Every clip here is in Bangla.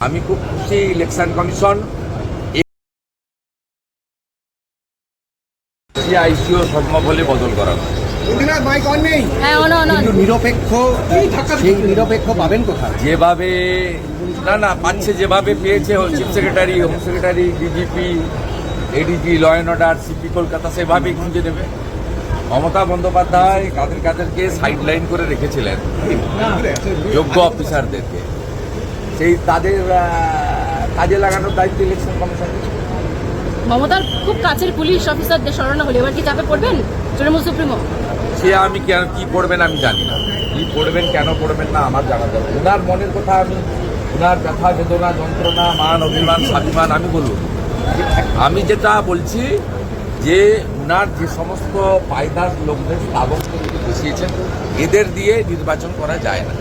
আমি খুব খুশি ইলেকশন কমিশন আইসিও সম্ভব হলে বদল করানো। কিন্তু নিরপেক্ষ পাবেন কোথায়? যেভাবে না পাচ্ছে, যেভাবে পেয়েছে chief secretary, home secretary, DGP, ADG, law and order, CP Kolkata, সেভাবেই খুঁজে দেবে। মমতা বন্দ্যোপাধ্যায় কাদেরকে সাইডলাইন করে রেখেছিলেন, যোগ্য অফিসারদেরকে, সেই তাদের কাজে লাগানোর দায়িত্ব ইলেকশন কমিশন। মমতার খুব কাছের পুলিশ অফিসারদের সরানো হলে এবার কি চাপে পড়বেন তৃণমূল সুপ্রিমো? সে আমি কি পড়বেন আমি জানি না, কি পড়বেন কেন পড়বেন না আমার জানা যাবে। ওনার মনের কথা আমি, ওনার ব্যথা বেদনা যন্ত্রণা মান অভিমান স্বাভিমান আমি বলব। আমি যেটা বলছি যে ওনার যে সমস্ত পায়দার লোকদের স্থাবক বসিয়েছেন, এদের দিয়ে নির্বাচন করা যায় না।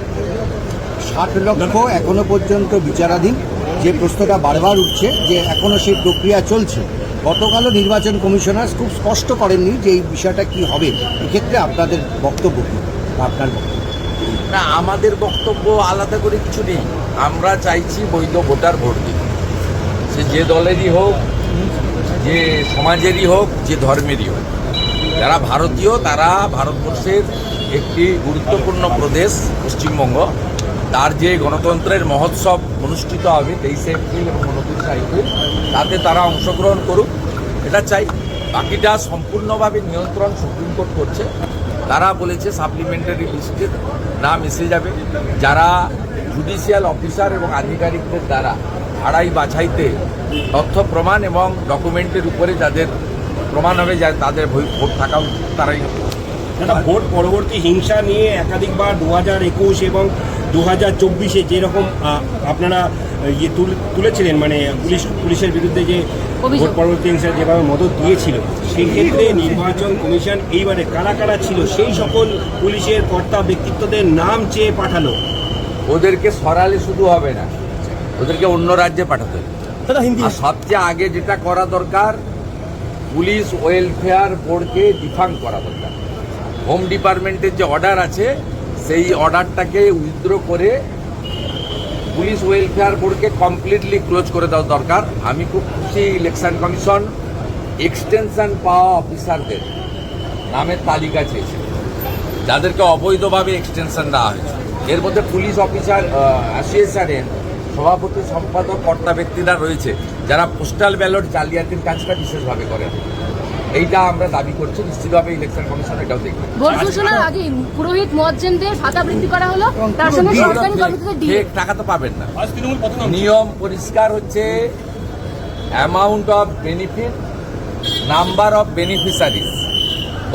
60 লক্ষ এখনো পর্যন্ত বিচারাধীন, যে প্রশ্নটা বারবার উঠছে যে এখনো সেই প্রক্রিয়া চলছে। গতকালও নির্বাচন কমিশনার খুব স্পষ্ট করেননি যে এই বিষয়টা কি হবে। এক্ষেত্রে আপনাদের বক্তব্য কি? আপনার বক্তব্য? না, আমাদের বক্তব্য আলাদা করে কিছু নেই। আমরা চাইছি বৈধ ভোটার ভোট দিন, সে যে দলেরই হোক, যে সমাজেরই হোক, যে ধর্মেরই হোক। যারা ভারতীয় তারা ভারতবর্ষের একটি গুরুত্বপূর্ণ প্রদেশ পশ্চিমবঙ্গ, তার যে গণতন্ত্রের মহোৎসব অনুষ্ঠিত হবে 23 এপ্রিল এবং 29 এপ্রিল, তাতে তারা অংশগ্রহণ করুক, এটা চাই। বাকিটা সম্পূর্ণভাবে নিয়ন্ত্রণ সুপ্রিম কোর্ট করছে। তারা বলেছে সাপ্লিমেন্টারি লিস্টের নাম এসে যাবে, যারা জুডিশিয়াল অফিসার এবং আধিকারিকদের দ্বারা ছাড়াই বাছাইতে তথ্য প্রমাণ এবং ডকুমেন্টের উপরে যাদের প্রমাণ হবে যা তাদের ভোট থাকা উচিত তারাই। ভোট পরবর্তী হিংসা নিয়ে একাধিকবার 2021 এবং 2024-এ যেরকম আপনারা তুলেছিলেন, মানে পুলিশের বিরুদ্ধে যে ভোট পরবর্তী হিংসা যেভাবে মদত দিয়েছিল, সেই ক্ষেত্রে নির্বাচন কমিশন এইবারে কারা কারা ছিল সেই সকল পুলিশের কর্তা ব্যক্তিত্বদের নাম চেয়ে পাঠালো। ওদেরকে সরালে শুধু হবে না, ওদেরকে অন্য রাজ্যে পাঠাতে হবে। আর সবচেয়ে আগে যেটা করা দরকার, পুলিশ ওয়েলফেয়ার বোর্ডকে ডিফাঙ্ক করা দরকার। হোম ডিপার্টমেন্টের যে অর্ডার আছে সেই অর্ডারটাকে উইথড্র করে পুলিশ ওয়েলফেয়ার বোর্ডকে কমপ্লিটলি ক্লোজ করে দেওয়া দরকার। আমি খুব খুশি ইলেকশন কমিশন এক্সটেনশন পাওয়া অফিসারদের নামের তালিকা চেয়েছে, যাদেরকে অবৈধভাবে এক্সটেনশন দেওয়া হয়েছে। এর মধ্যে পুলিশ অফিসার অ্যাসোসিয়েশনের সভাপতি, সম্পাদক, কর্তা ব্যক্তিরা রয়েছে, যারা পোস্টাল ব্যালট জালিয়াতির কাজটা বিশেষভাবে করেন। এইটা আমরা দাবি করছি, নিশ্চিতভাবে ইলেকশন কমিশন এটাও দেখবে। ভোট ঘোষণার আগে পুরোহিত মুয়াজ্জিনদের ভাতা বৃদ্ধি করা হলো, তার সঙ্গে সরকারি কর্মীদের দিয়ে টাকা তো পাবেন না। নিয়ম পরিষ্কার হচ্ছে, amount of benefit, number of beneficiaries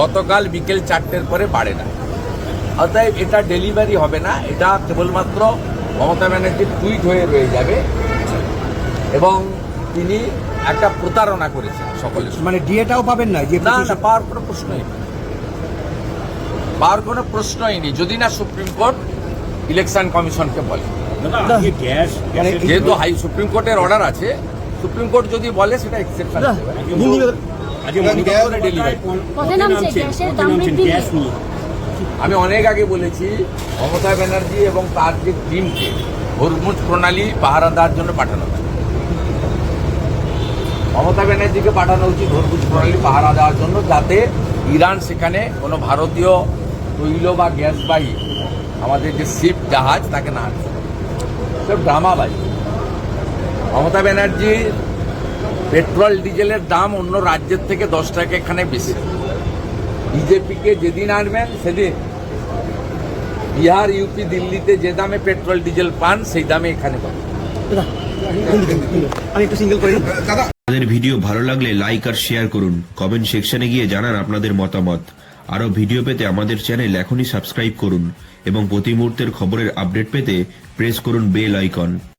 গতকাল বিকেল 4টের পরে বাড়ে না। অতএব এটা ডেলিভারি হবে না, এটা কেবলমাত্র মমতা ব্যানার্জির টুইট হয়ে রয়ে যাবে এবং তিনি একটা প্রতারণা করেছেন সকলের। মানে ডিএটাও পাবেন না? যে না, পাওয়ার কোনো প্রশ্নই নেই, পাওয়ার কোনো প্রশ্নই নেই যদি না সুপ্রিম কোর্ট ইলেকশন কমিশনকে বলে। যেহেতু সুপ্রিম কোর্টের অর্ডার আছে, সুপ্রিম কোর্ট যদি বলে সেটা এক্সেপশন ডেলিভারি। আমি অনেক আগে বলেছি, মমতা ব্যানার্জি এবং তার যে টিমকে হরমুজ প্রণালী পাহারা দেওয়ার জন্য পাঠানো হয়। মমতা ব্যানার্জিকে পাঠানো উচিত হরমুজ প্রণালী পাহারা দেওয়ার জন্য, যাতে ইরান সেখানে কোনো ভারতীয় তৈল বা গ্যাসবাহী আমাদের যে শিপ জাহাজ তাকে না আসে। সব ড্রামাবাজি। মমতা ব্যানার্জির পেট্রোল ডিজেলের দাম অন্য রাজ্যের থেকে 10 টাকা এখানে বেশি। বিজেপিকে যেদিন আনবেন সেদিন বিহার, ইউপি, দিল্লিতে যে দামে পেট্রোল ডিজেল পান সেই দামে এখানে পান। আমাদের ভিডিও ভালো লাগলে লাইক আর শেয়ার করুন, কমেন্ট সেকশনে গিয়ে জানান আপনাদের মতামত। আরো ভিডিও পেতে আমাদের চ্যানেল এখনই সাবস্ক্রাইব করুন এবং প্রতি মুহূর্তের খবরের আপডেট পেতে প্রেস করুন বেল আইকন।